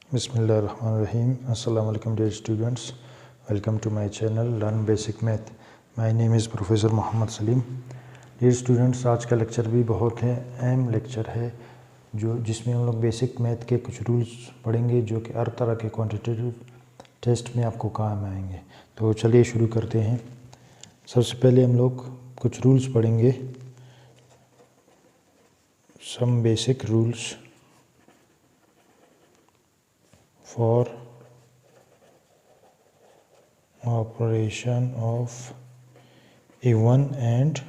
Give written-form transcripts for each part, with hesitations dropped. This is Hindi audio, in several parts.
Bismillahirrahmanirrahim. Assalamu alaikum dear students. Welcome to my channel Learn Basic Math. My name is Professor Mohammad Salim. Dear students, आज का लेक्चर भी बहुत है अहम लेक्चर है जिसमें हम लोग बेसिक मैथ के कुछ रूल्स पढ़ेंगे जो कि हर तरह के क्वांटिटेटिव टेस्ट में आपको काम आएंगे। तो चलिए शुरू करते हैं। सबसे पहले हम लोग कुछ रूल्स पढ़ेंगे। Some basic rules for operation of even and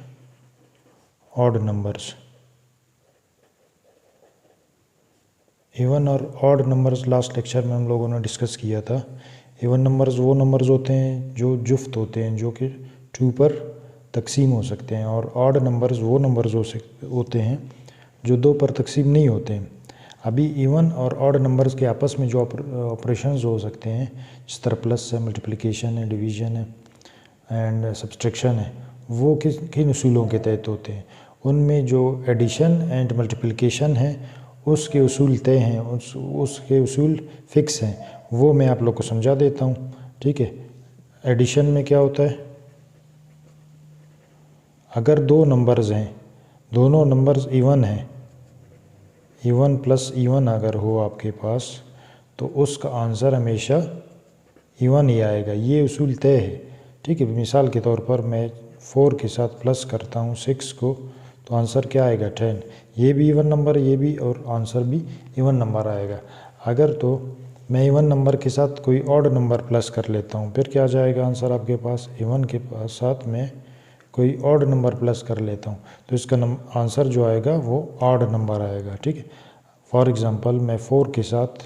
odd numbers। Even और ऑड नंबर्स लास्ट लेक्चर में हम लोगों ने डिस्कस किया था। इवन नंबर्स वो नंबर्स होते हैं जो जुफ्त होते हैं, जो कि 2 पर तकसीम हो सकते हैं, और ऑड नंबर्स वो नंबर्स होते हैं जो 2 पर तकसीम नहीं होते हैं। अभी इवन और ऑड नंबर्स के आपस में जो ऑपरेशंस हो सकते हैं, जिस तरह प्लस है, मल्टीप्लिकेशन है, डिवीज़न है एंड सब्सट्रैक्शन है, वो किन उसूलों के तहत होते हैं। उनमें जो एडिशन एंड मल्टीप्लिकेशन है उसके उसूल तय हैं, उसके उसूल फ़िक्स हैं। वो मैं आप लोग को समझा देता हूँ, ठीक है। एडिशन में क्या होता है, अगर 2 नंबर्स हैं, दोनों नंबर्स इवन हैं, इवन प्लस इवन अगर हो आपके पास, तो उसका आंसर हमेशा इवन ही आएगा। ये उसूल तय है, ठीक है। मिसाल के तौर पर मैं 4 के साथ प्लस करता हूँ 6 को, तो आंसर क्या आएगा 10। ये भी इवन नंबर, ये भी, और आंसर भी इवन नंबर आएगा। अगर तो मैं इवन नंबर के साथ कोई ऑड नंबर प्लस कर लेता हूँ, फिर क्या आ जाएगा आंसर आपके पास। इवन के साथ मैं कोई ऑड नंबर प्लस कर लेता हूँ, तो इसका आंसर जो आएगा वो ऑड नंबर आएगा, ठीक है। फॉर एग्ज़ाम्पल मैं 4 के साथ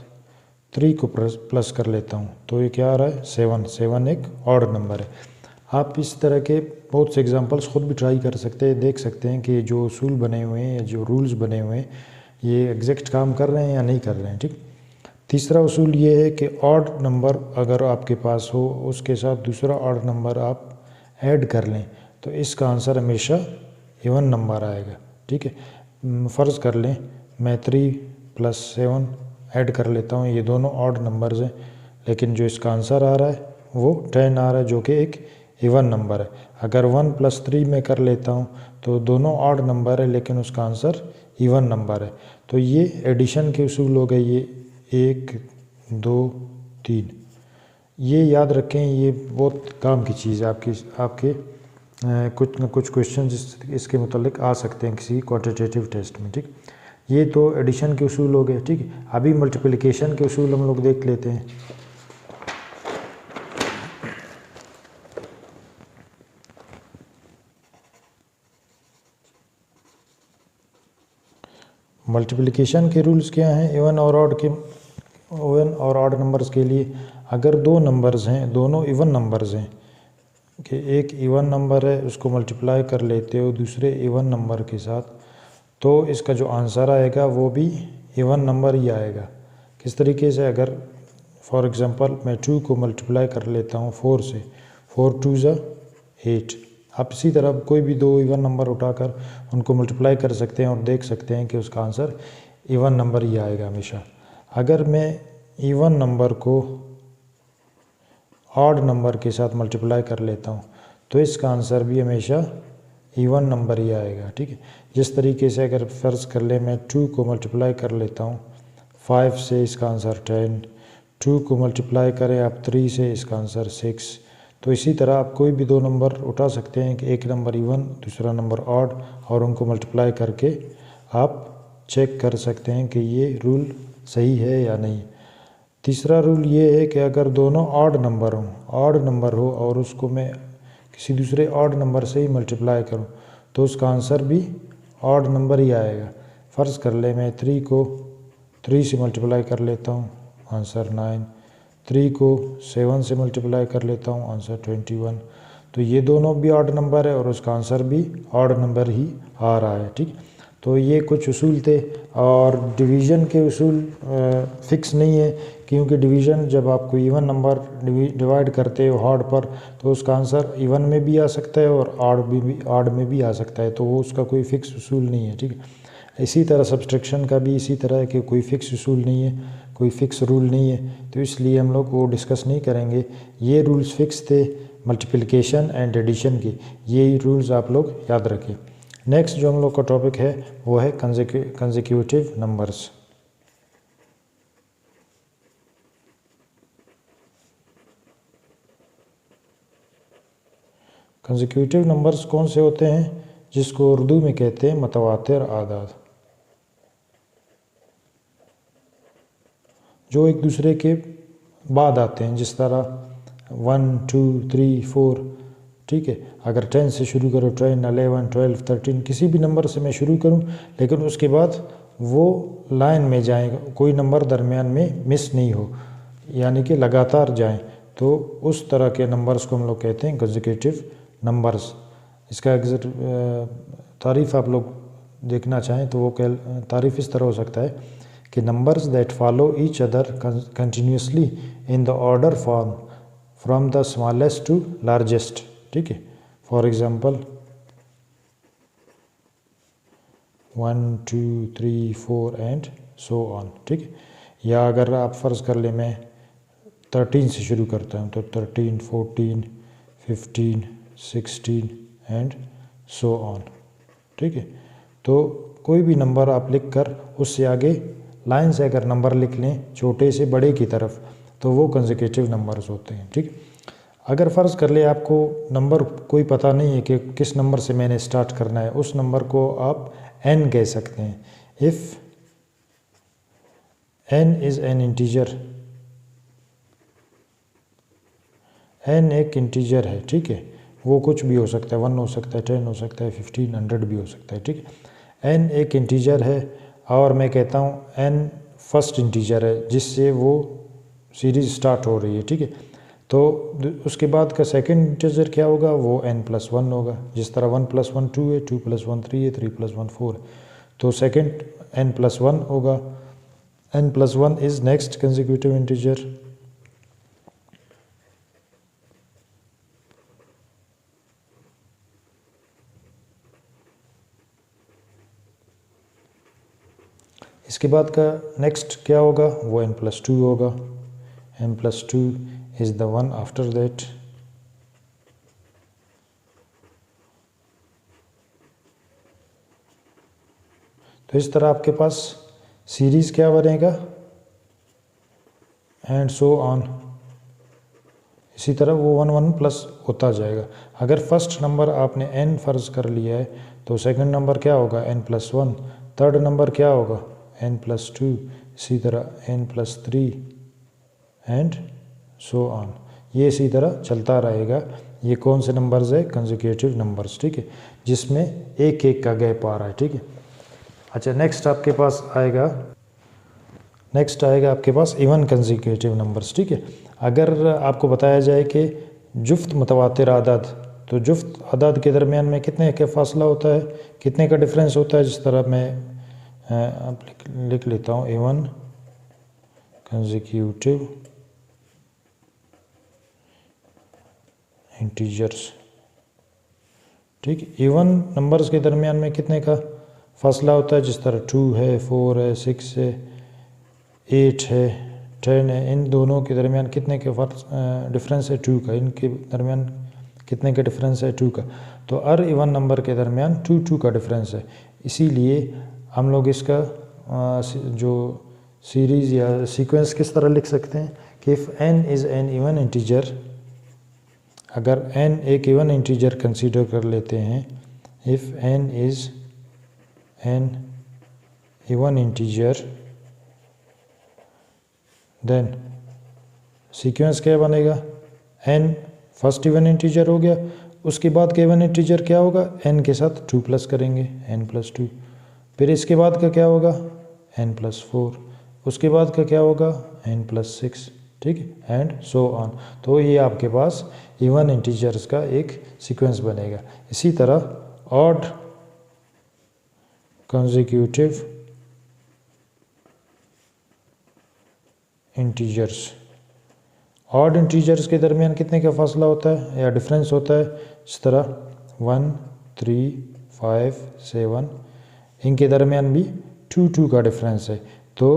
3 को प्लस कर लेता हूँ, तो ये क्या आ रहा है 7 एक ऑड नंबर है। आप इस तरह के बहुत से एग्जांपल्स खुद भी ट्राई कर सकते हैं, देख सकते हैं कि जो उसूल बने हुए हैं या जो रूल्स बने हुए हैं ये एग्जैक्ट काम कर रहे हैं या नहीं कर रहे हैं, ठीक। तीसरा उसूल ये है कि ऑड नंबर अगर आपके पास हो, उसके साथ दूसरा ऑड नंबर आप ऐड कर लें, तो इसका आंसर हमेशा इवन नंबर आएगा, ठीक है। फ़र्ज़ कर लें मैं 3 + 7 ऐड कर लेता हूँ, ये दोनों ऑड नंबर्स हैं, लेकिन जो इसका आंसर आ रहा है वो 10 आ रहा है, जो कि एक इवन नंबर है। अगर 1 + 3 में कर लेता हूँ तो दोनों ऑड नंबर है, लेकिन उसका आंसर इवन नंबर है। तो ये एडिशन के उसूल हो गए, ये 1 2 3। ये याद रखें, ये बहुत काम की चीज़ है आपके कुछ न कुछ क्वेश्चन इसके मुतालिक आ सकते हैं किसी क्वांटिटेटिव टेस्ट में, ठीक। ये तो एडिशन के उसूल हो गए, ठीक है। अभी मल्टीप्लिकेशन के उसूल हम लोग देख लेते हैं। मल्टीप्लिकेशन के रूल्स क्या हैं इवन और ऑड नंबर्स के लिए। अगर 2 नंबर्स हैं, दोनों इवन नंबर्स हैं, कि एक इवन नंबर है उसको मल्टीप्लाई कर लेते हो दूसरे इवन नंबर के साथ, तो इसका जो आंसर आएगा वो भी इवन नंबर ही आएगा। किस तरीके से, अगर फॉर एग्ज़ाम्पल मैं 2 को मल्टीप्लाई कर लेता हूँ 4 से, 4 2 ज़ा 8। आप इसी तरह कोई भी 2 इवन नंबर उठाकर उनको मल्टीप्लाई कर सकते हैं और देख सकते हैं कि उसका आंसर इवन नंबर ही आएगा हमेशा। अगर मैं इवन नंबर को ऑड नंबर के साथ मल्टीप्लाई कर लेता हूँ, तो इसका आंसर भी हमेशा इवन नंबर ही आएगा, ठीक है। जिस तरीके से अगर फ़र्ज़ कर ले मैं 2 को मल्टीप्लाई कर लेता हूँ 5 से, इसका आंसर 10। 2 को मल्टीप्लाई करें आप 3 से, इसका आंसर 6। तो इसी तरह आप कोई भी 2 नंबर उठा सकते हैं कि एक नंबर इवन दूसरा नंबर ऑड, और उनको मल्टीप्लाई करके आप चेक कर सकते हैं कि ये रूल सही है या नहीं। तीसरा रूल ये है कि अगर दोनों ऑड नंबर हो और उसको मैं किसी दूसरे ऑड नंबर से ही मल्टीप्लाई करूं, तो उसका आंसर भी ऑड नंबर ही आएगा। फ़र्ज़ कर ले मैं 3 को 3 से मल्टीप्लाई कर लेता हूं, आंसर 9। 3 को 7 से मल्टीप्लाई कर लेता हूं, आंसर 21। तो ये दोनों भी ऑड नंबर है और उसका आंसर भी ऑड नंबर ही आ रहा है, ठीक। तो ये कुछ उसूल थे। और डिवीज़न के उसूल फ़िक्स नहीं है, क्योंकि डिवीज़न जब आप कोई इवन नंबर डिवाइड करते हो ऑड पर, तो उसका आंसर इवन में भी आ सकता है और ऑड में भी आ सकता है, तो वो उसका कोई फ़िक्स उसूल नहीं है, ठीक है। इसी तरह सब्सट्रैक्शन का भी इसी तरह है कि कोई फ़िक्स उसूल नहीं है, कोई फिक्स रूल नहीं है, तो इसलिए हम लोग वो डिस्कस नहीं करेंगे। ये रूल्स फिक्स थे मल्टीप्लिकेशन एंड एडिशन के, यही रूल्स आप लोग याद रखें। नेक्स्ट जो हम लोग का टॉपिक है वो है कंसेक्यूटिव नंबर्स। कंसेक्यूटिव नंबर्स कौन से होते हैं, जिसको उर्दू में कहते हैं मुतवातिर आदाद, जो एक दूसरे के बाद आते हैं, जिस तरह 1 2 3 4, ठीक है। अगर 10 से शुरू करो, 10 11 12 13, किसी भी नंबर से मैं शुरू करूं, लेकिन उसके बाद वो लाइन में जाएगा, कोई नंबर दरमियान में मिस नहीं हो, यानी कि लगातार जाएं, तो उस तरह के नंबर्स को हम लोग कहते हैं कंसेक्यूटिव नंबर्स। इसका अगर तारीफ़ आप लोग देखना चाहें तो वो तारीफ़ इस तरह हो सकता है कि numbers that follow each other continuously in the order form from the smallest to largest, ठीक है। For example 1 2 3 4 and so on, ठीक है। या अगर आप फ़र्ज़ कर लें मैं 13 से शुरू करता हूँ, तो 13 14 15 16 एंड सो ऑन, ठीक है। तो कोई भी नंबर आप लिख कर उससे आगे लाइन से अगर नंबर लिख लें छोटे से बड़े की तरफ, तो वो कंसेक्यूटिव नंबर्स होते हैं, ठीक। अगर फ़र्ज़ कर ले आपको नंबर कोई पता नहीं है कि किस नंबर से मैंने स्टार्ट करना है, उस नंबर को आप n कह सकते हैं। If n is N integer, n एक इंटीजर है, ठीक है। वो कुछ भी हो सकता है, 1 हो सकता है, 10 हो सकता है, 15 100 भी हो सकता है, ठीक है। n एक इंटीजर है और मैं कहता हूँ n फर्स्ट इंटीजर है जिससे वो सीरीज़ स्टार्ट हो रही है, ठीक है। तो उसके बाद का सेकंड इंटीजर क्या होगा, वो n+1 होगा। जिस तरह 1 + 1 2 है, 2 + 1 3 है, 3 + 1 4 है, तो सेकंड n+1 होगा। n+1 is next consecutive integer. इसके बाद का नेक्स्ट क्या होगा, वो n+2 होगा। n+2 is the one after that. तो इस तरह आपके पास सीरीज़ क्या बनेगा, एंड सो ऑन। इसी तरह वो 1 1 प्लस होता जाएगा। अगर फर्स्ट नंबर आपने n फ़र्ज़ कर लिया है, तो सेकंड नंबर क्या होगा, n+1। थर्ड नंबर क्या होगा, n+2। इसी तरह n+3 एंड सो ऑन। ये इसी तरह चलता रहेगा। ये कौन से नंबर्स है, कंसेक्यूटिव नंबर्स, ठीक है, जिसमें एक एक का गैप आ रहा है, ठीक है। अच्छा, नेक्स्ट आएगा आपके पास इवन कंसेक्यूटिव नंबर्स, ठीक है। अगर आपको बताया जाए कि जुफ्त मुतवातिर आदाद, तो जुफ्त आदाद के दरमियान में कितने का फासला होता है, कितने का डिफरेंस होता है। जिस तरह मैं लिख लेता हूँ इवन कंसेक्यूटिव इंटीजर्स, ठीक। इवन नंबर्स के दरमियान में कितने का फासला होता है, जिस तरह 2 है, 4 है, 6 है, 8 है, 10 है। इन दोनों के दरमियान कितने के डिफरेंस है, 2 का। इनके दरमियान कितने का डिफरेंस है, 2 का। तो हर इवन नंबर के दरमियान 2 2 का डिफरेंस है। इसीलिए हम लोग इसका जो सीरीज़ या सीक्वेंस किस तरह लिख सकते हैं कि if n is an even integer, अगर n एक इवन इंटीजर कंसीडर कर लेते हैं, if n is an even integer, then sequence क्या बनेगा, n फर्स्ट इवन इंटीजर हो गया, उसके बाद का इवन इंटीजर क्या होगा, n के साथ 2 प्लस करेंगे, n+2। फिर इसके बाद का क्या होगा, n+4। उसके बाद का क्या होगा, n+6, ठीक है, एंड सो ऑन। तो ये आपके पास इवन इंटीजर्स का एक सीक्वेंस बनेगा। इसी तरह odd consecutive integers, odd integers के दरमियान कितने का फासला होता है या डिफरेंस होता है। इस तरह 1 3 5 7, इनके दरमियान भी 2 2 का डिफरेंस है। तो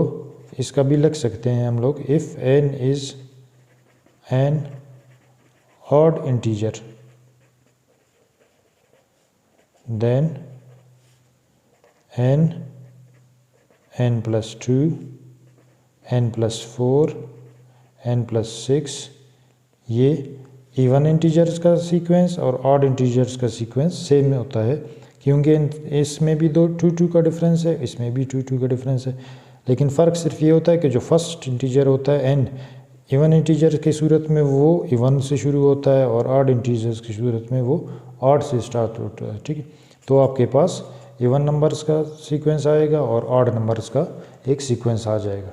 इसका भी लिख सकते हैं हम लोग, if n is an odd integer then n plus 2, n plus 4, n plus 6, ये इवन इंटीजर्स का सीक्वेंस और ऑड इंटीजर्स का सीक्वेंस सेम होता है, क्योंकि इसमें भी 2 का डिफरेंस है, इसमें भी 2 का डिफरेंस है। लेकिन फ़र्क सिर्फ ये होता है कि जो फर्स्ट इंटीजर होता है n, इवन इंटीजर की सूरत में वो इवन से शुरू होता है और ऑड इंटीजर्स की सूरत में वो ऑड से स्टार्ट होता है। ठीक है, तो आपके पास इवन नंबर्स का सीक्वेंस आएगा और ऑड नंबर्स का एक सीक्वेंस आ जाएगा।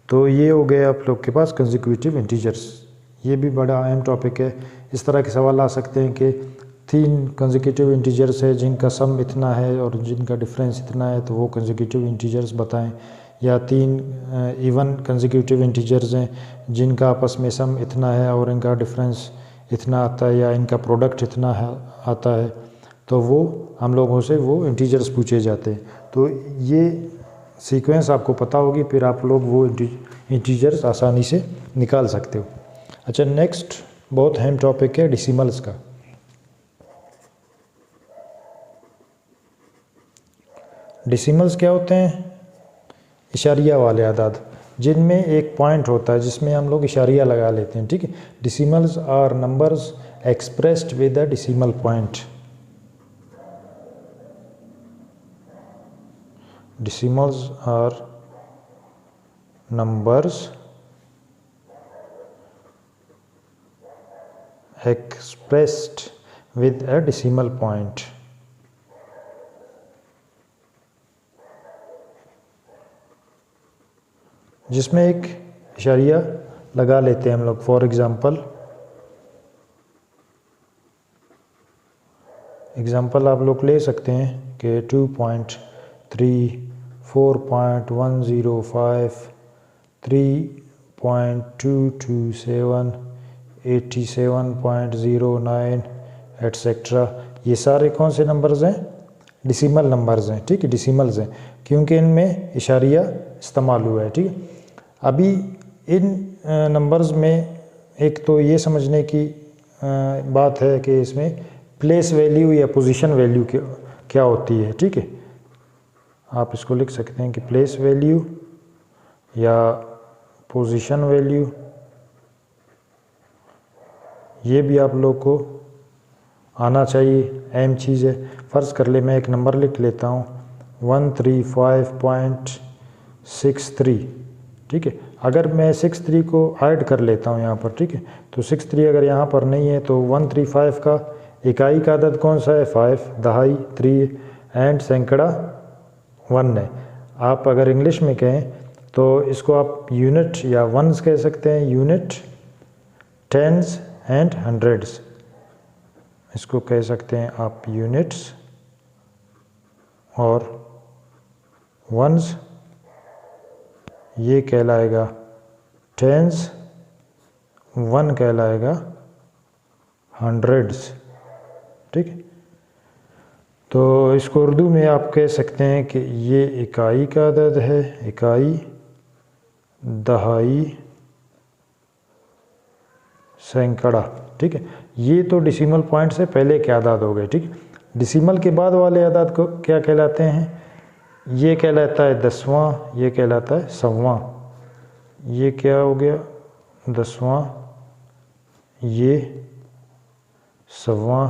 तो ये हो गए आप लोग के पास कंसेक्यूटिव इंटीजर्स। ये भी बड़ा अहम टॉपिक है। इस तरह के सवाल आ सकते हैं कि 3 कंसेक्यूटिव इंटीजर्स है जिनका सम इतना है और जिनका डिफरेंस इतना है, तो वो कंसेक्यूटिव इंटीजर्स बताएं। या 3 इवन कंसेक्यूटिव इंटीजर्स हैं जिनका आपस में सम इतना है और इनका डिफरेंस इतना आता है, या इनका प्रोडक्ट इतना है आता है, तो वो हम लोगों से वो इंटीजर्स पूछे जाते हैं। तो ये सीक्वेंस आपको पता होगी, फिर आप लोग वो इंटीजर्स आसानी से निकाल सकते हो। अच्छा, नेक्स्ट बहुत अहम टॉपिक है डेसिमल्स का। डेसिमल्स क्या होते हैं? इशारिया वाले आदाद, जिनमें एक पॉइंट होता है जिसमें हम लोग इशारिया लगा लेते हैं। ठीक है, decimals are numbers expressed with a decimal point. Decimals are numbers expressed with a decimal point. जिसमें एक इशारिया लगा लेते हैं हम लोग। फॉर एग्जाम्पल आप लोग ले सकते हैं कि 2.3, 4.105, 3.227, 87.09 एट्सेट्रा। ये सारे कौन से नंबर्स हैं? डेसिमल नंबर्स हैं। ठीक है, डेसिमल्स हैं क्योंकि इनमें इशारिया इस्तेमाल हुआ है। ठीक है, अभी इन नंबर्स में एक तो ये समझने की बात है कि इसमें प्लेस वैल्यू या पोजीशन वैल्यू क्या होती है। ठीक है, आप इसको लिख सकते हैं कि प्लेस वैल्यू या पोजीशन वैल्यू, ये भी आप लोग को आना चाहिए, अहम चीज़ है। फ़र्ज़ कर ले मैं एक नंबर लिख लेता हूँ 135.63। ठीक है, अगर मैं 63 को ऐड कर लेता हूँ यहाँ पर, ठीक है, तो 63 अगर यहाँ पर नहीं है तो 135 का इकाई का अदद कौन सा है? 5, दहाई 3 एंड सैकड़ा 1 है। आप अगर इंग्लिश में कहें तो इसको आप यूनिट या वंस कह सकते हैं, यूनिट, टेंस एंड हंड्रेड्स, इसको कह सकते हैं आप यूनिट्स और वंस, ये कहलाएगा टेंस, 1 कहलाएगा हंड्रेड्स। ठीक है, तो इसको उर्दू में आप कह सकते हैं कि ये इकाई का अदद है, इकाई, दहाई, सैकड़ा। ठीक है, ये तो डेसिमल पॉइंट से पहले के आदाद हो गए। ठीक, डेसिमल के बाद वाले आदाद को क्या कहलाते हैं? ये कहलाता है 10वां, ये कहलाता है 100वां। ये क्या हो गया? 10वां, ये 100वां।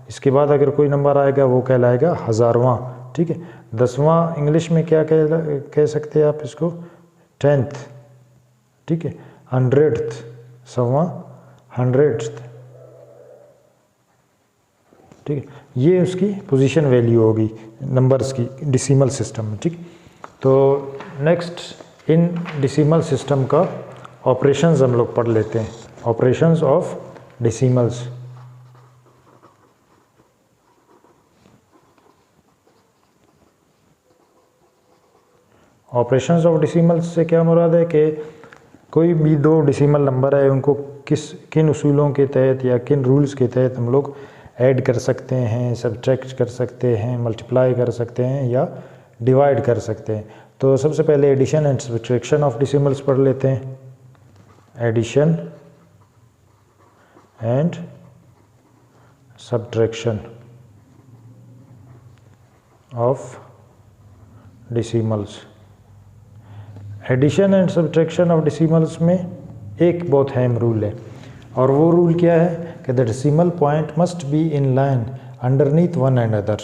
इसके बाद अगर कोई नंबर आएगा वो कहलाएगा 1000वां। ठीक है, 10वां इंग्लिश में क्या कह सकते हैं आप इसको? 10th। ठीक है, 100th, 100वां 100th। ठीक है, ये उसकी पोजीशन वैल्यू होगी नंबर्स की डेसिमल सिस्टम में। ठीक, तो नेक्स्ट इन डेसिमल सिस्टम का ऑपरेशंस हम लोग पढ़ लेते हैं, operations of decimals. Operations of decimals से क्या मुराद है कि कोई भी 2 डेसिमल नंबर है, उनको किन उसूलों के तहत या किन रूल्स के तहत हम लोग ऐड कर सकते हैं, सब्ट्रैक्ट कर सकते हैं, मल्टीप्लाई कर सकते हैं या डिवाइड कर सकते हैं। तो सबसे पहले addition and subtraction of decimals पढ़ लेते हैं। Addition and subtraction of decimals. Addition and subtraction of decimals में एक बहुत अहम रूल है, और वो रूल क्या है कि the decimal point must be in line underneath one another.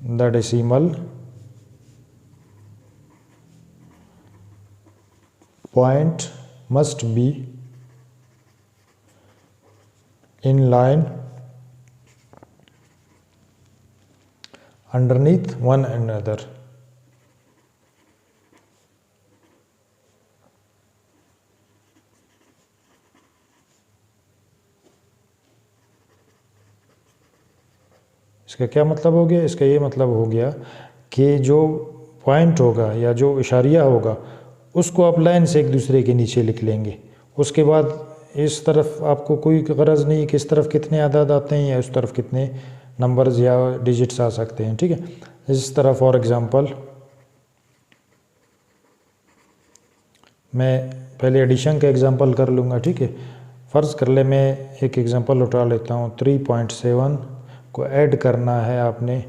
The decimal point must be in line underneath one another. इसका क्या मतलब हो गया? इसका ये मतलब हो गया कि जो पॉइंट होगा या जो इशारिया होगा उसको आप लाइन से एक दूसरे के नीचे लिख लेंगे। उसके बाद इस तरफ आपको कोई गरज नहीं कि इस तरफ कितने आदाद आते हैं या उस तरफ कितने नंबर्स या डिजिट्स आ सकते हैं, ठीक है। इस तरह फॉर एग्जांपल मैं पहले एडिशन का एग्जांपल कर लूँगा, ठीक है। फ़र्ज़ कर ले मैं एक एग्जांपल उठा लेता हूँ। 3.7 को ऐड करना है आपने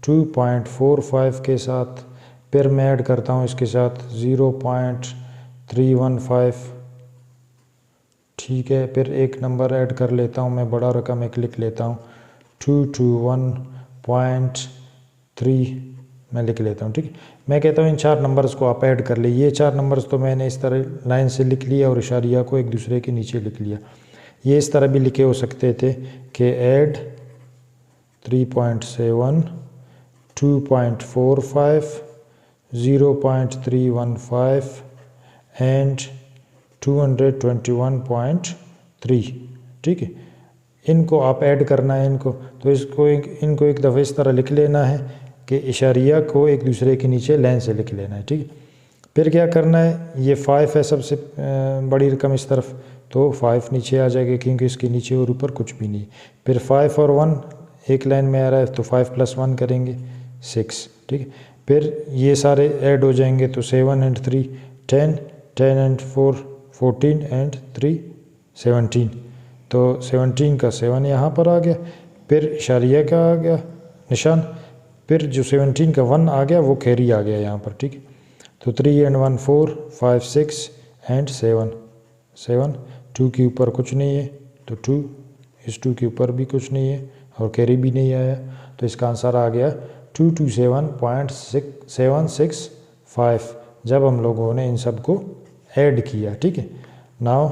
2.45 के साथ, फिर मैं ऐड करता हूँ इसके साथ 0.315, ठीक है। फिर एक नंबर ऐड कर लेता हूँ मैं, बड़ा रकम एक लिख लेता हूँ 221.3 मैं लिख लेता हूँ, ठीक है। मैं कहता हूँ इन 4 नंबर्स को आप ऐड कर ले। ये 4 नंबर्स तो मैंने इस तरह लाइन से लिख लिया और इशारिया को एक दूसरे के नीचे लिख लिया। ये इस तरह भी लिखे हो सकते थे कि ऐड 3.7, 2.45, 0.315 एंड 221.3, ठीक है। इनको आप ऐड करना है इनको, तो इनको एक दफ़े इस तरह लिख लेना है कि इशारिया को एक दूसरे के नीचे लाइन से लिख लेना है, ठीक है। फिर क्या करना है, ये 5 है सबसे बड़ी रकम इस तरफ, तो 5 नीचे आ जाएगा क्योंकि इसके नीचे और ऊपर कुछ भी नहीं। फिर 5 और 1 एक लाइन में आ रहा है तो 5 + 1 करेंगे 6, ठीक है। फिर ये सारे ऐड हो जाएंगे तो 7 and 3 10, 10 and 4 14 and 3 17, तो 17 का 7 यहाँ पर आ गया। फिर इशारिया का आ गया निशान, फिर जो 17 का 1 आ गया वो कैरी आ गया यहाँ पर, ठीक है। तो 3 and 1 4 5 6 and 7 7, 2 के ऊपर कुछ नहीं है तो 2, इस 2 के ऊपर भी कुछ नहीं है और कैरी भी नहीं आया, तो इसका आंसर आ गया 227.765 जब हम लोगों ने इन सब को ऐड किया, ठीक है। नाउ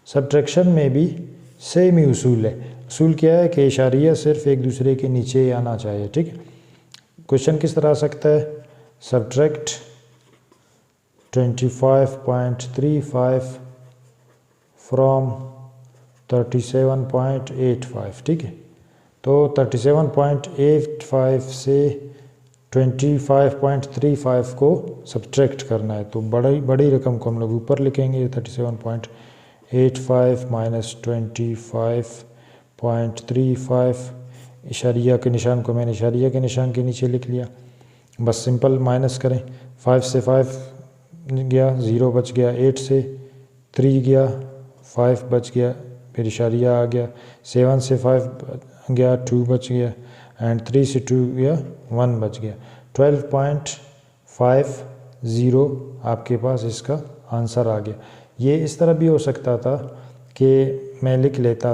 सब्ट्रैक्शन में भी सेम ही उसूल है। उसूल क्या है कि इशारिया सिर्फ एक दूसरे के नीचे आना चाहिए, ठीक है। क्वेश्चन किस तरह आ सकता है, सब्ट्रैक्ट 25.35 फ्रॉम 37.85, ठीक है। तो 37.85 से 25.35 को सब्ट्रैक्ट करना है, तो बड़ी रकम को हम लोग ऊपर लिखेंगे 37.85 माइनस 25.35, इशारिया के निशान को मैंने इशारिया के निशान के नीचे लिख लिया। बस सिंपल माइनस करें, 5 से 5 गया 0 बच गया, 8 से 3 गया 5 बच गया, फिर इशारिया आ गया, 7 से 5 गया 2 बच गया, एंड 3 से 2 गया 1 बच गया। 12.50 आपके पास इसका आंसर आ गया। ये इस तरह भी हो सकता था कि मैं लिख लेता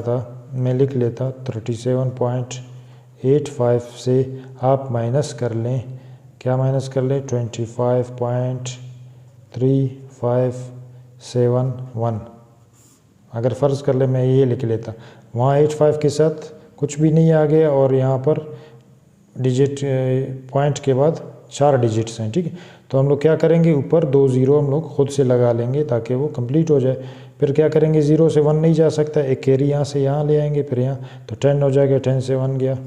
37.85 से आप माइनस कर लें, क्या माइनस कर लें 25.3571। अगर फ़र्ज़ कर ले मैं ये लिख लेता, वहाँ 85 के साथ कुछ भी नहीं आ गया और यहाँ पर डिजिट पॉइंट के बाद 4 डिजिट्स हैं, ठीक है। तो हम लोग क्या करेंगे, ऊपर 2 0 हम लोग खुद से लगा लेंगे ताकि वो कंप्लीट हो जाए। फिर क्या करेंगे, 0 से 1 नहीं जा सकता, एक कैरी यहाँ से यहाँ ले आएंगे, फिर यहाँ तो 10 हो जाएगा, 10 से 1 गया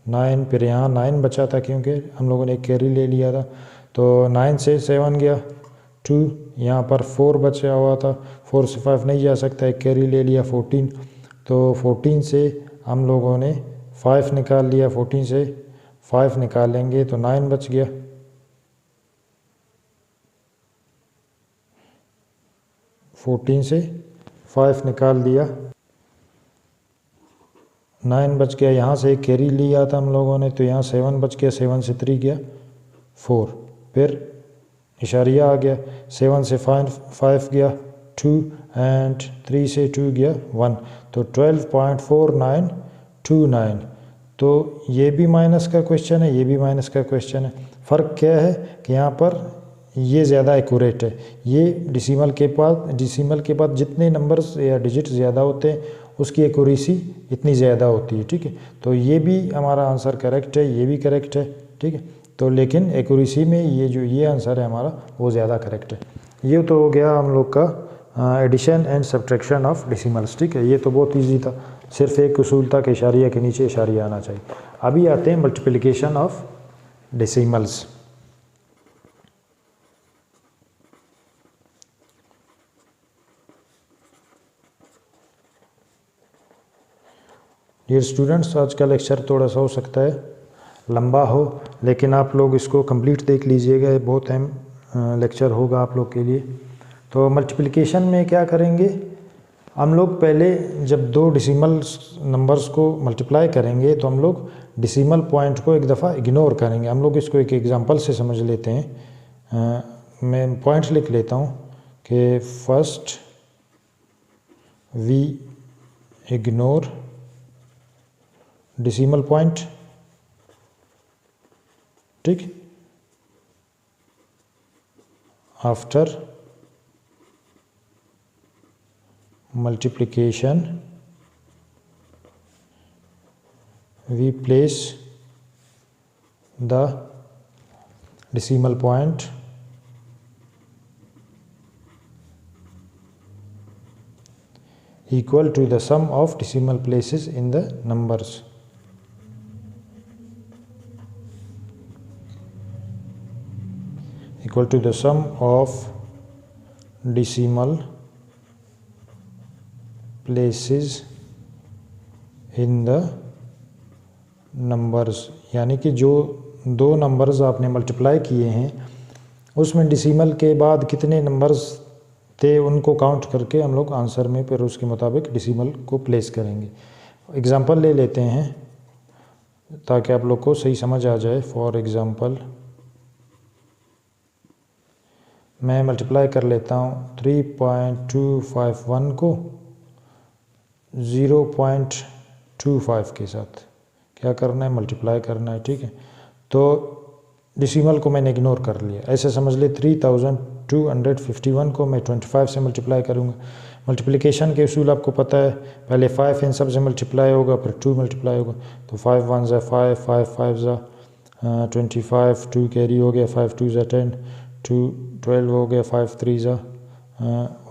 9, फिर यहाँ 9 बचा था क्योंकि हम लोगों ने एक कैरी ले लिया था, तो 9 से 7 गया 2, यहाँ पर 4 बचा हुआ था, 4 से 5 नहीं जा सकता, एक कैरी ले लिया 14, तो 14 से हम लोगों ने 5 निकाल लिया, 14 से 5 निकालेंगे तो 9 बच गया। 14 से 5 निकाल दिया, 9 बच गया। यहाँ से एक कैरी लिया था हम लोगों ने, तो यहाँ 7 बच गया, 7 से 3 गया 4, फिर इशारिया आ गया, 7 से 5 गया 2 एंड 3 से 2 गया 1, तो 12.4929। तो ये भी माइनस का क्वेश्चन है, ये भी माइनस का क्वेश्चन है। फ़र्क क्या है कि यहाँ पर ये ज़्यादा एक्यूरेट है। ये डिसीमल के बाद जितने नंबर्स या डिजिट ज़्यादा होते हैं उसकी एक्यूरेसी इतनी ज़्यादा होती है, ठीक है। तो ये भी हमारा आंसर करेक्ट है, ये भी करेक्ट है, ठीक है। तो लेकिन एक्यूरेसी में ये आंसर है हमारा वो ज़्यादा करेक्ट है। ये तो हो गया हम लोग का एडिशन एंड सब्ट्रैक्शन ऑफ डिसीमल्स, ठीक है। ये तो बहुत ईजी था, सिर्फ एक उसूल था कि इशारिया के नीचे इशारिया आना चाहिए। अभी आते हैं मल्टीप्लिकेशन ऑफ डिसीमल्स। डियर स्टूडेंट्स, आज का लेक्चर थोड़ा सा हो सकता है लंबा हो, लेकिन आप लोग इसको कंप्लीट देख लीजिएगा, ये बहुत अहम लेक्चर होगा आप लोग के लिए। तो मल्टीप्लिकेशन में क्या करेंगे हम लोग, पहले जब दो डिसीमल नंबर्स को मल्टीप्लाई करेंगे तो हम लोग डिसीमल पॉइंट को एक दफ़ा इग्नोर करेंगे। हम लोग इसको एक एग्जांपल से समझ लेते हैं। मैं पॉइंट्स लिख लेता हूँ कि first we ignore decimal point, ठीक। After multiplication we place the decimal point equal to the sum of decimal places in the numbers. Equal to the sum of decimal places in the numbers, यानी कि जो दो नंबर्स आपने मल्टीप्लाई किए हैं उसमें डिसीमल के बाद कितने नंबर्स थे उनको काउंट करके हम लोग आंसर में फिर उसके मुताबिक डिसीमल को प्लेस करेंगे। एग्जांपल ले लेते हैं ताकि आप लोग को सही समझ आ जाए। फॉर एग्जांपल मैं मल्टीप्लाई कर लेता हूँ 3.251 को 0.25 के साथ। क्या करना है, मल्टीप्लाई करना है, ठीक है। तो डिसीमल को मैंने इग्नोर कर लिया, ऐसे समझ ले 3251 को मैं 25 से मल्टीप्लाई करूँगा। मल्टीप्लिकेशन के उसूल आपको पता है, पहले 5 इन सब से मल्टीप्लाई होगा, फिर 2 मल्टीप्लाई होगा। तो 5 1 ज़ा 5, 5 5 ज़ा 25, 2 कैरी हो गया, 5 2 ज़ा 10, 2 12 हो गया, 5 3 ज़ा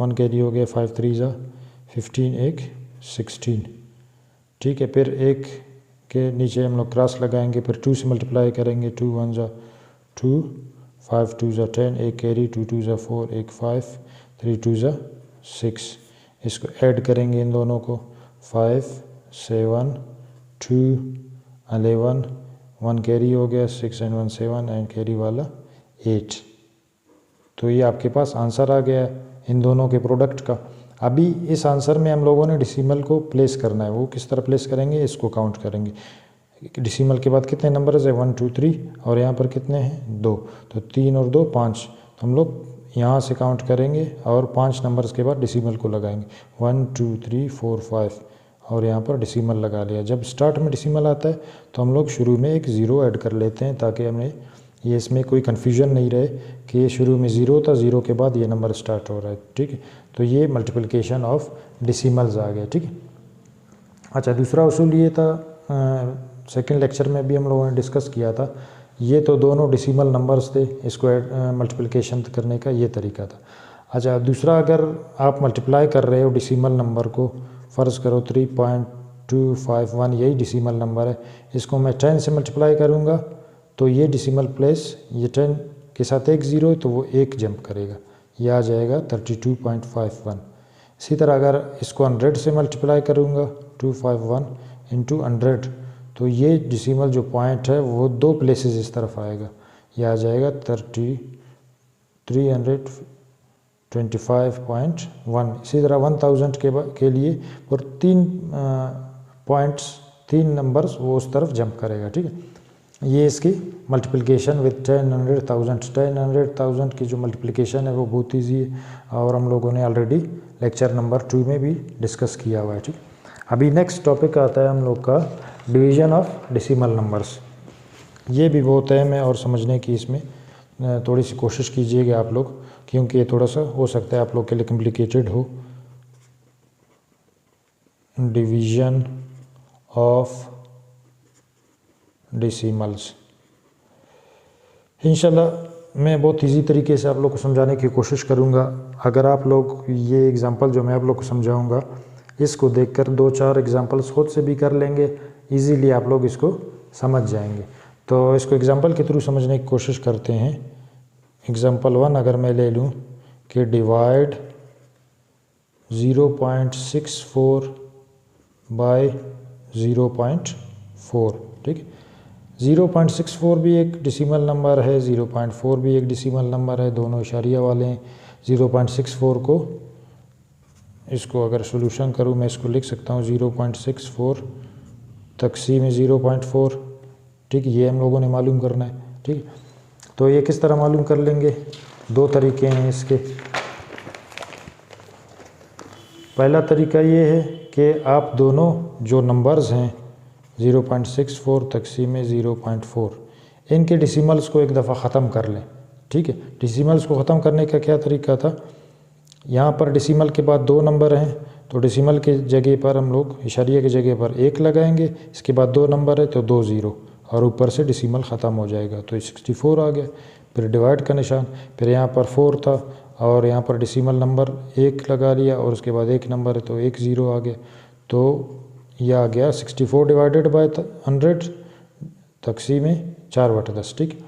1 कैरी हो गया, 5 3 ज़ा 15, एक 16, ठीक है। फिर एक के नीचे हम लोग क्रॉस लगाएंगे, फिर 2 से मल्टीप्लाई करेंगे, 2 1 ज़ा 2, 5 2 ज़ा 10, एक कैरी, 2 2 ज़ा 4, एक 5, 3 2 ज़ा 6। इसको ऐड करेंगे इन दोनों को, 5 7 2 11, 1 कैरी हो गया, 6 एंड 1 7 एंड कैरी वाला 8। तो ये आपके पास आंसर आ गया इन दोनों के प्रोडक्ट का। अभी इस आंसर में हम लोगों ने डिसीमल को प्लेस करना है। वो किस तरह प्लेस करेंगे, इसको काउंट करेंगे। डिसीमल के बाद कितने नंबर्स है, 1 2 3, और यहाँ पर कितने हैं, 2। तो 3 और 2 5। तो हम लोग यहाँ से काउंट करेंगे और 5 नंबर्स के बाद डिसीमल को लगाएंगे, 1 2 3 4 5, और यहाँ पर डिसीमल लगा लिया। जब स्टार्ट में डिसीमल आता है तो हम लोग शुरू में एक 0 ऐड कर लेते हैं ताकि हमें ये इसमें कोई कन्फ्यूजन नहीं रहे कि ये शुरू में 0 था, 0 के बाद ये नंबर स्टार्ट हो रहा है, ठीक है। तो ये मल्टीप्लिकेशन ऑफ डिसीमल्स आ गया, ठीक है। अच्छा, दूसरा उसूल ये था, सेकंड लेक्चर में भी हम लोगों ने डिस्कस किया था। ये तो दोनों डिसीमल नंबर्स थे, इसको मल्टीप्लिकेशन करने का ये तरीका था। अच्छा, दूसरा अगर आप मल्टीप्लाई कर रहे हो डिसीमल नंबर को, फ़र्ज़ करो 3.251 यही डिसीमल नंबर है, इसको मैं 10 से मल्टीप्लाई करूँगा तो ये डिसीमल प्लेस, ये 10 के साथ एक 0 है तो वो एक जंप करेगा, ये आ जाएगा 32.51। इसी तरह अगर इसको 100 से मल्टीप्लाई करूँगा 251 इंटू 100 तो ये डिसीमल जो पॉइंट है वो 2 प्लेसेस इस तरफ आएगा, ये आ जाएगा 325.1। इसी तरह 1000 के लिए और 3 पॉइंट्स 3 नंबर्स वो उस तरफ जंप करेगा, ठीक है। ये इसकी मल्टीप्लिकेशन विद 10,000 की जो मल्टीप्लिकेशन है वो बहुत ईजी है और हम लोगों ने ऑलरेडी लेक्चर नंबर 2 में भी डिस्कस किया हुआ है, ठीक। अभी नेक्स्ट टॉपिक आता है हम लोग का डिवीज़न ऑफ डेसिमल नंबर्स। ये भी बहुत अहम है और समझने की इसमें थोड़ी सी कोशिश कीजिएगा आप लोग, क्योंकि ये थोड़ा सा हो सकता है आप लोग के लिए कॉम्प्लिकेटेड हो। डिवीज़न ऑफ डेसिमल्स इंशाल्लाह मैं बहुत इजी तरीके से आप लोग को समझाने की कोशिश करूँगा। अगर आप लोग ये एग्ज़ाम्पल जो मैं आप लोग को समझाऊँगा इसको देखकर 2-4 एग्ज़ाम्पल्स खुद से भी कर लेंगे, इजीली आप लोग इसको समझ जाएंगे। तो इसको एग्ज़ाम्पल के थ्रू समझने की कोशिश करते हैं। एग्ज़ाम्पल 1 अगर मैं ले लूँ कि डिवाइड 0.64 बाय 0.4, ठीक। 0.64 भी एक डेसिमल नंबर है, 0.4 भी एक डेसिमल नंबर है, दोनों इशारिया वाले हैं। 0.64 को इसको अगर सोल्यूशन करूँ मैं इसको लिख सकता हूँ 0.64 तक़सीम 0.4, ठीक। ये हम लोगों ने मालूम करना है, ठीक। तो ये किस तरह मालूम कर लेंगे, 2 तरीके हैं इसके। पहला तरीका ये है कि आप दोनों जो नंबर्स हैं 0.64 तक़सीम 0.4 इनके डेसिमल्स को एक दफ़ा ख़त्म कर लें, ठीक है। डेसिमल्स को ख़त्म करने का क्या तरीका था, यहाँ पर डेसिमल के बाद 2 नंबर हैं तो डेसिमल के जगह पर हम लोग इशारिया की जगह पर 1 लगाएंगे, इसके बाद 2 नंबर है तो 2 0 और ऊपर से डेसिमल ख़त्म हो जाएगा, तो 64 आ गया। फिर डिवाइड का निशान, फिर यहाँ पर 4 था और यहाँ पर डेसिमल नंबर 1 लगा लिया और उसके बाद 1 नंबर है तो 1 0 आ गया, तो यह आ गया 64 डिवाइडेड बाय 100 तक़सीम 4/10, ठीक।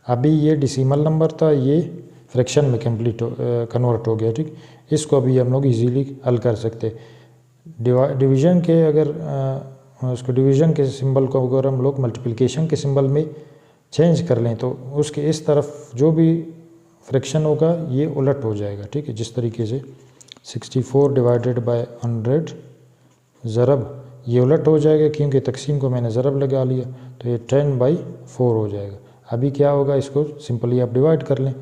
अभी ये डेसिमल नंबर था, ये फ्रैक्शन में कन्वर्ट हो गया, ठीक। इसको अभी हम लोग इजीली हल कर सकते। डिवीज़न के अगर उसको डिवीज़न के सिंबल को अगर हम लोग मल्टीप्लिकेशन के सिंबल में चेंज कर लें तो उसके इस तरफ जो भी फ्रैक्शन होगा ये उलट हो जाएगा, ठीक है। जिस तरीके से 64 डिवाइडेड बाय 100 ज़रब ये उलट हो जाएगा क्योंकि तक़सीम को मैंने ज़रब लगा लिया, तो ये 10/4 हो जाएगा। अभी क्या होगा, इसको सिंपली आप डिवाइड कर लें,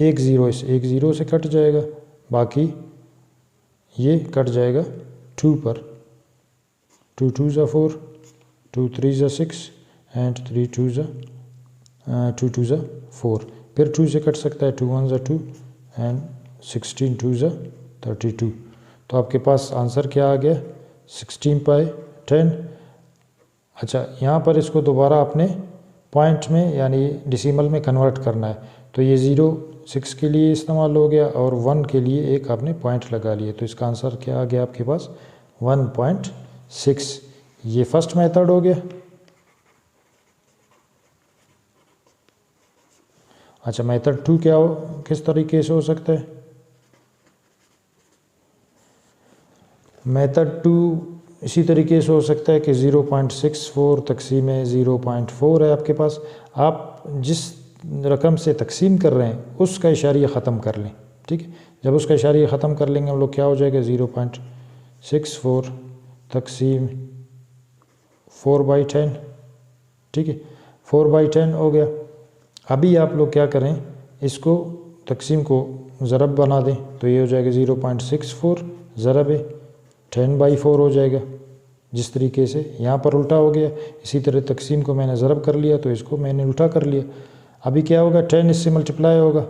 1 0 से कट जाएगा, बाकी ये कट जाएगा 2 पर, 2 2 ज़ा 4, 2 3 ज़ा 6 एंड 2 2 ज़ा 4। फिर 2 से कट सकता है, 2 1 ज़ा 2 एंड 16 2 ज़ा 32। तो आपके पास आंसर क्या आ गया, 16/10। अच्छा, यहाँ पर इसको दोबारा अपने पॉइंट में यानी डेसिमल में कन्वर्ट करना है, तो ये 0 6 के लिए इस्तेमाल हो गया और 1 के लिए एक आपने पॉइंट लगा लिया, तो इसका आंसर क्या आ गया आपके पास 1.6। ये फर्स्ट मेथड हो गया। अच्छा, मेथड 2 क्या हो, किस तरीके से हो सकता है। मेथड 2 इसी तरीके से हो सकता है कि 0.64 तक़सीम 0.4 है आपके पास, आप जिस रकम से तक़सीम कर रहे हैं उसका इशारिया ख़त्म कर लें, ठीक है। जब उसका इशारिया ख़त्म कर लेंगे हम लोग क्या हो जाएगा 0.64 तक़सीम 4/10, ठीक है। 4/10 हो गया। अभी आप लोग क्या करें, इसको तक़सीम को ज़रब बना दें, तो ये हो जाएगा 0.64 ज़रब 10/4 हो जाएगा। जिस तरीके से यहाँ पर उल्टा हो गया, इसी तरह तक़सीम को मैंने ज़रब कर लिया तो इसको मैंने उल्टा कर लिया। अभी क्या होगा, 10 इससे मल्टीप्लाई होगा,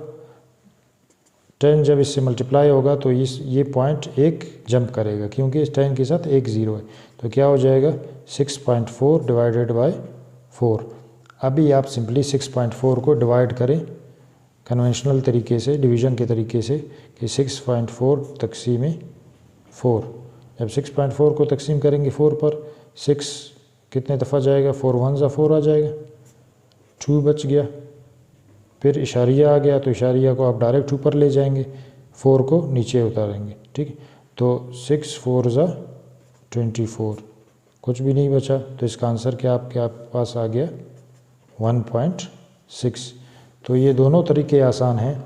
10 जब इससे मल्टीप्लाई होगा तो ये पॉइंट 1 जंप करेगा क्योंकि इस 10 के साथ 1 0 है, तो क्या हो जाएगा 6.4 डिवाइडेड बाय 4। अभी आप सिंपली 6.4 को डिवाइड करें कन्वेंशनल तरीके से, डिवीज़न के तरीके से कि 6.4 तक़सीम 4। जब 6.4 को तक़सीम करेंगे 4 पर, 6 कितने दफ़ा जाएगा, 4 1 ज़ा 4 आ जाएगा, 2 बच गया, फिर इशारिया आ गया तो इशारिया को आप डायरेक्ट ऊपर ले जाएंगे, 4 को नीचे उतारेंगे, ठीक है। तो 6 4 ज़ा 24, कुछ भी नहीं बचा, तो इसका आंसर क्या आपके पास आ गया 1.6। तो ये दोनों तरीके आसान हैं।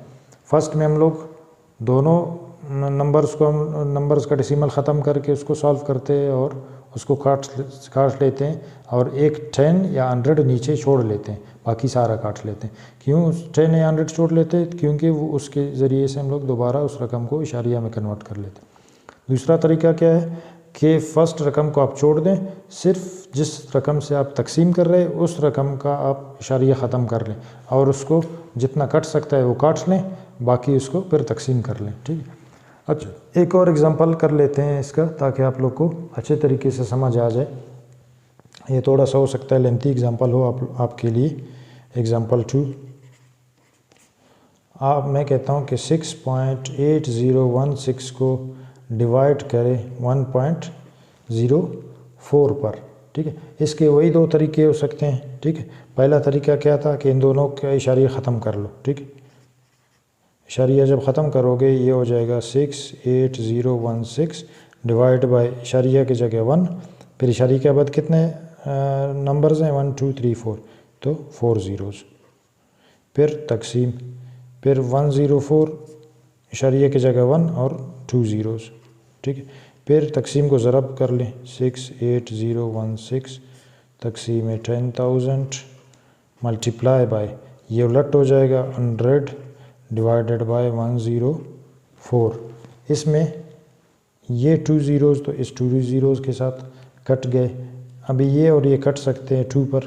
फर्स्ट में हम लोग दोनों नंबर्स का डेसिमल ख़त्म करके उसको सॉल्व करते हैं और उसको काट लेते हैं, और एक 10 या 100 नीचे छोड़ लेते हैं, बाकी सारा काट लेते हैं। क्यों 10 या 100 छोड़ लेते हैं? क्योंकि वो उसके ज़रिए से हम लोग दोबारा उस रकम को इशारिया में कन्वर्ट कर लेते हैं। दूसरा तरीका क्या है कि फ़र्स्ट रकम को आप छोड़ दें, सिर्फ जिस रकम से आप तकसीम कर रहे हैं उस रकम का आप इशारिया ख़त्म कर लें और उसको जितना कट सकता है वो काट लें, बाकी उसको फिर तकसीम कर लें। ठीक है। अच्छा, एक और एग्ज़ाम्पल कर लेते हैं इसका, ताकि आप लोग को अच्छे तरीके से समझ आ जाए। ये थोड़ा सा हो सकता है लेंथी एग्ज़ाम्पल हो आपके लिए। एग्ज़ाम्पल 2, मैं कहता हूँ कि 6.8016 को डिवाइड करें 1.04 पर। ठीक है। इसके वही दो तरीके हो सकते हैं। ठीक है। पहला तरीका क्या था कि इन दोनों का इशारिया ख़त्म कर लो। ठीक है। इशारिया जब ख़त्म करोगे ये हो जाएगा 68016 डिवाइड बाय इशारिया की जगह 1, फिर इशारिया के बाद कितने नंबर्स हैं 1 2 3 4, तो 4 ज़ीरोज़, फिर तकसीम, फिर 104 इशारिया की जगह 1 और 2 ज़ीरोज़। ठीक है। फिर तकसीम को ज़रब कर लें, 68016 तकसीम 10,000 मल्टीप्लाई बाय, ये उलट हो जाएगा 100 डिवाइडेड बाय 104। इसमें ये 2 ज़ीरोज़ तो इस 2 ज़ीरोज़ के साथ कट गए। अभी ये और ये कट सकते हैं 2 पर,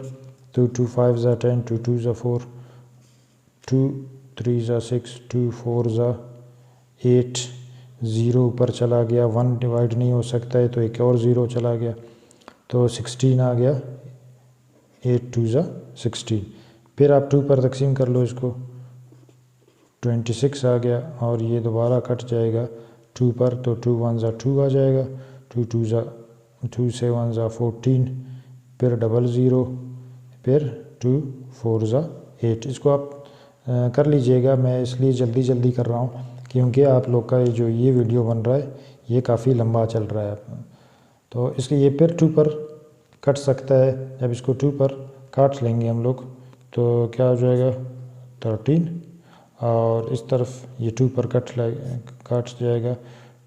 तो 2 5 ज़ा 10, 2 2 ज़ा 4, 2 3 ज़ा 6, 2 4 ज़ा 8, 0 ऊपर चला गया, 1 डिवाइड नहीं हो सकता है तो एक और 0 चला गया, तो 16 आ गया, 8 2 ज़ा 16। फिर आप 2 पर तकसीम कर लो इसको, 26 आ गया, और ये दोबारा कट जाएगा 2 पर, तो 2 1 ज़ा 2 आ जाएगा, 2 2 ज़ा 2 से 1 ज़ा 14, फिर 00, फिर 2 4 ज़ा 8। इसको आप कर लीजिएगा, मैं इसलिए जल्दी कर रहा हूँ क्योंकि आप लोग का ये वीडियो बन रहा है ये काफ़ी लंबा चल रहा है, तो इसलिए ये फिर 2 पर कट सकता है। जब इसको 2 पर काट लेंगे हम लोग तो क्या हो जाएगा 13, और इस तरफ ये 2 पर काट जाएगा,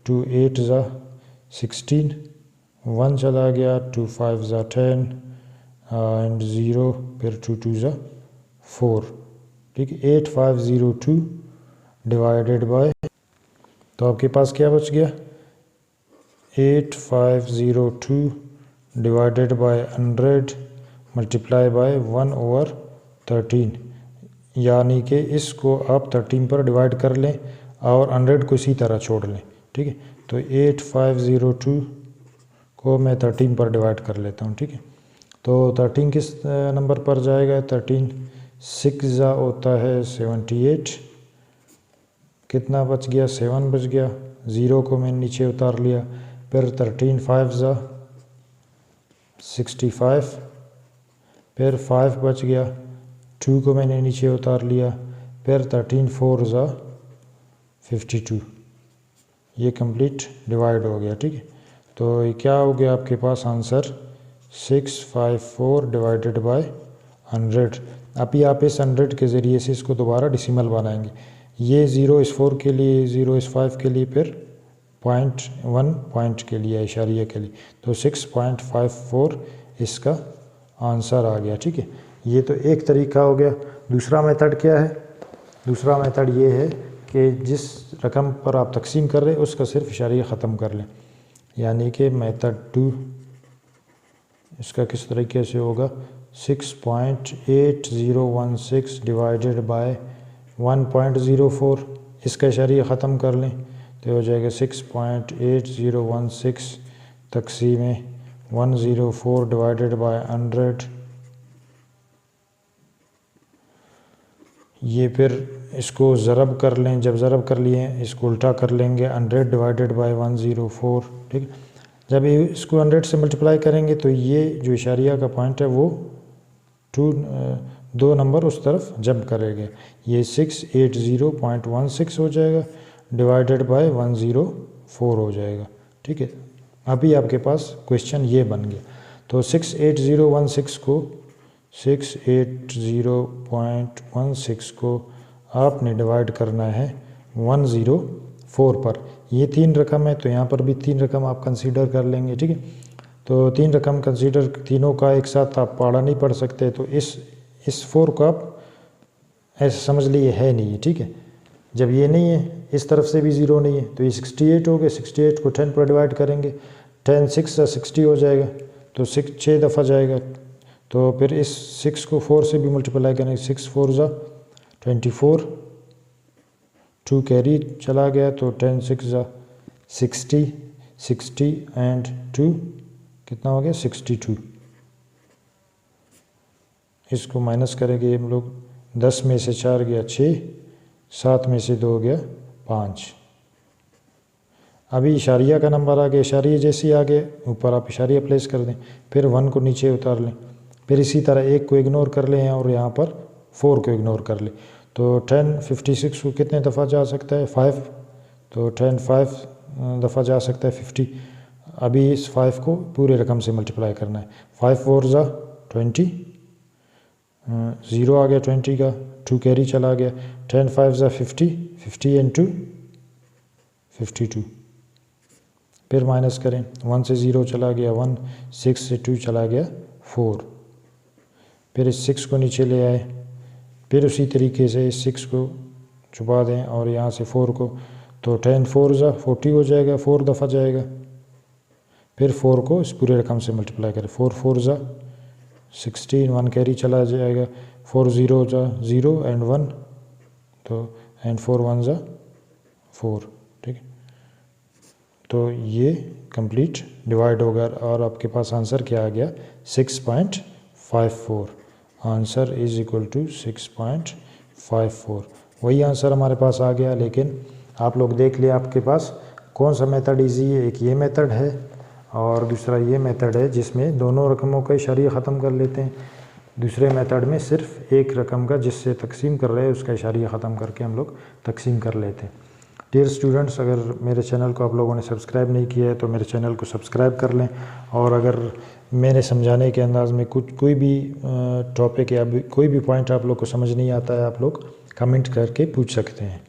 2 8 ज़ा 16, 1 चला गया, 2 5 ज़ा 10 एंड 0, फिर 2 2 ज़ा 4। ठीक है। 8502 डिवाइडेड बाय, तो आपके पास क्या बच गया 8502 डिवाइडेड बाय 100 मल्टीप्लाई बाय 1/13, यानी कि इसको आप 13 पर डिवाइड कर लें और 100 को इसी तरह छोड़ लें। ठीक है। तो 8502 को मैं 13 पर डिवाइड कर लेता हूँ। ठीक है। तो 13 किस नंबर पर जाएगा, 13 6 ज़ा होता है 78, कितना बच गया 7 बच गया, 0 को मैंने नीचे उतार लिया, फिर 13 5 ज़ा 65, फिर 5 बच गया, 2 को मैंने नीचे उतार लिया, फिर 13 4 ज़ा 52, ये कंप्लीट डिवाइड हो गया। ठीक है। तो ये क्या हो गया आपके पास आंसर 654 डिवाइडेड बाय 100। अभी आप इस 100 के ज़रिए से इसको दोबारा डेसिमल बनाएंगे, ये 0 इस 4 के लिए, 0 इस 5 के लिए, फिर 0.1 पॉइंट के लिए, इशारिया के लिए, तो 6.54 इसका आंसर आ गया। ठीक है। ये तो एक तरीका हो गया। दूसरा मेथड क्या है, दूसरा मेथड ये है कि जिस रकम पर आप तकसीम कर रहे हैं उसका सिर्फ इशारिया ख़त्म कर लें, यानी कि मेथड 2 इसका किस तरीके से होगा 6.8016 डिवाइडेड बाय 1.04, इसका इशारिया ख़त्म कर लें तो हो जाएगा 6.8016 तकसीम 104 डिवाइडेड बाय 100। ये फिर इसको ज़रब कर लें, जब ज़रब कर लिए इसको उल्टा कर लेंगे 100 डिवाइडेड बाय 104। ठीक है। जब इसको 100 से मल्टीप्लाई करेंगे तो ये जो इशारिया का पॉइंट है वो 2 नंबर उस तरफ जंप करेगा, ये 680.16 हो जाएगा डिवाइडेड बाय 104 हो जाएगा। ठीक है। अभी आपके पास क्वेश्चन ये बन गया। तो 68016 को 680.16 को आपने डिवाइड करना है 104 पर। ये 3 रकम है तो यहाँ पर भी 3 रकम आप कंसीडर कर लेंगे, ठीक है। तो 3 रकम कंसीडर, तीनों का एक साथ आप पहाड़ा नहीं पढ़ सकते, तो इस 4 को आप ऐसे समझ लिए है नहीं है, ठीक है। जब ये नहीं है, इस तरफ से भी 0 नहीं है, तो ये 68 हो गए। 68 को 10 पर डिवाइड करेंगे, 10 6 या 60 हो जाएगा, तो 6 दफ़ा जाएगा। तो फिर इस 6 को 4 से भी मल्टीप्लाई करेंगे, 6 4 ज़ा 24, 2 कैरी चला गया, तो 10 6 ज़ा 60, 60 एंड 2 कितना हो गया 62। इसको माइनस करेंगे हम लोग, 10 में से 4 गया 6, 7 में से 2 गया 5। अभी इशारिया का नंबर आ गया, इशारिया जैसे आ गए ऊपर आप इशारिया प्लेस कर दें, फिर 1 को नीचे उतार लें, फिर इसी तरह 1 को इग्नोर कर लें और यहाँ पर 4 को इग्नोर कर लें। तो 10 56 को कितने दफ़ा जा सकता है 5, तो 10 5 दफ़ा जा सकता है 50। अभी इस 5 को पूरे रकम से मल्टीप्लाई करना है, 5 4 ज़ा 20, 0 आ गया 20 का, 2 कैरी चला गया, 10 5 ज़ा 50, 50 एंड 2 52। फिर माइनस करें, 1 से 0 चला गया 1, 6 से 2 चला गया 4। फिर इस 6 को नीचे ले आए, फिर उसी तरीके से इस 6 को छुपा दें और यहाँ से 4 को, तो 10 4 ज़ा 40 हो जाएगा, 4 दफ़ा जाएगा। फिर 4 को इस पूरे रकम से मल्टीप्लाई करें, 4 4 ज़ा 16, 1 कैरी चला जाएगा, 4 0 ज़ा 0 एंड 1, तो एंड 4 1 ज़ा 4, ठीक है। तो ये कंप्लीट डिवाइड होगा और आपके पास आंसर क्या आ गया 6.54। Answer is equal to 6.54। वही आंसर हमारे पास आ गया, लेकिन आप लोग देख लिया आपके पास कौन सा मेथड इजी है। एक ये मेथड है और दूसरा ये मेथड है जिसमें दोनों रकमों का इशारिया ख़त्म कर लेते हैं। दूसरे मेथड में सिर्फ एक रकम का जिससे तकसीम कर रहे हैं उसका इशारिया ख़त्म करके हम लोग तकसीम कर लेते हैं। डियर स्टूडेंट्स, अगर मेरे चैनल को आप लोगों ने सब्सक्राइब नहीं किया है तो मेरे चैनल को सब्सक्राइब कर लें, और अगर मेरे समझाने के अंदाज़ में कोई भी टॉपिक या कोई भी पॉइंट आप लोग को समझ नहीं आता है, आप लोग कमेंट करके पूछ सकते हैं।